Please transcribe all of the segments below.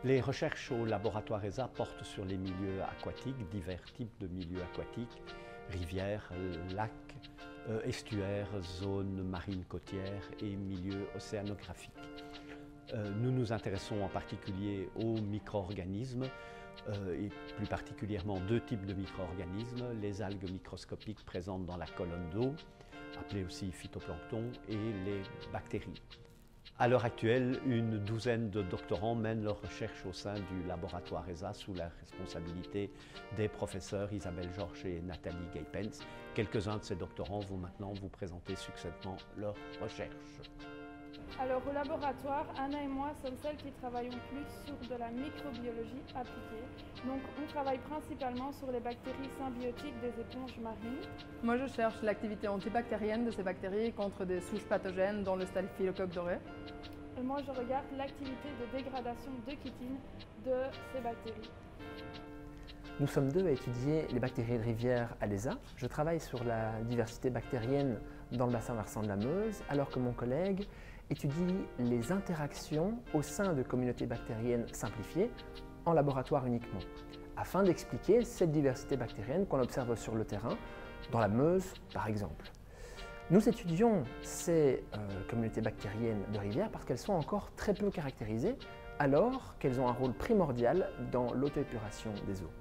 Les recherches au laboratoire ESA portent sur les milieux aquatiques, divers types de milieux aquatiques, rivières, lacs, estuaires, zones marines côtières et milieux océanographiques. Nous nous intéressons en particulier aux micro-organismes et plus particulièrement deux types de micro-organismes, les algues microscopiques présentes dans la colonne d'eau, appelées aussi phytoplancton, et les bactéries. À l'heure actuelle, une douzaine de doctorants mènent leurs recherches au sein du laboratoire ESA sous la responsabilité des professeurs Isabelle Georges et Nathalie Gaypens. Quelques-uns de ces doctorants vont maintenant vous présenter succinctement leurs recherches. Alors au laboratoire, Anna et moi sommes celles qui travaillons plus sur de la microbiologie appliquée. Donc on travaille principalement sur les bactéries symbiotiques des éponges marines. Moi je cherche l'activité antibactérienne de ces bactéries contre des souches pathogènes dont le staphylocoque doré. Et moi je regarde l'activité de dégradation de chitine de ces bactéries. Nous sommes deux à étudier les bactéries de rivière à l'ESA. Je travaille sur la diversité bactérienne dans le bassin versant de la Meuse, alors que mon collègue étudie les interactions au sein de communautés bactériennes simplifiées en laboratoire uniquement, afin d'expliquer cette diversité bactérienne qu'on observe sur le terrain, dans la Meuse par exemple. Nous étudions ces communautés bactériennes de rivière parce qu'elles sont encore très peu caractérisées, alors qu'elles ont un rôle primordial dans l'auto-épuration des eaux.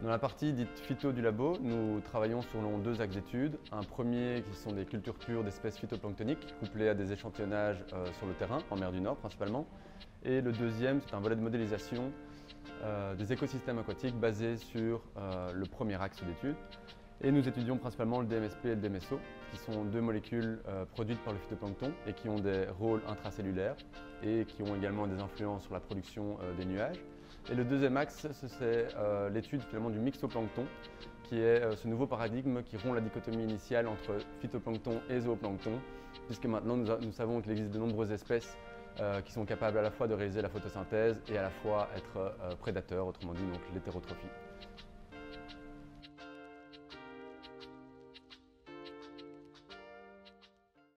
Dans la partie dite phyto du labo, nous travaillons selon deux axes d'études. Un premier qui sont des cultures pures d'espèces phytoplanctoniques couplées à des échantillonnages sur le terrain, en mer du Nord principalement. Et le deuxième, c'est un volet de modélisation des écosystèmes aquatiques basé sur le premier axe d'étude. Et nous étudions principalement le DMSP et le DMSO, qui sont deux molécules produites par le phytoplancton et qui ont des rôles intracellulaires et qui ont également des influences sur la production des nuages. Et le deuxième axe, c'est l'étude finalement du mixoplancton, qui est ce nouveau paradigme qui rompt la dichotomie initiale entre phytoplancton et zooplancton, puisque maintenant nous savons qu'il existe de nombreuses espèces qui sont capables à la fois de réaliser la photosynthèse et à la fois être prédateurs, autrement dit donc l'hétérotrophie.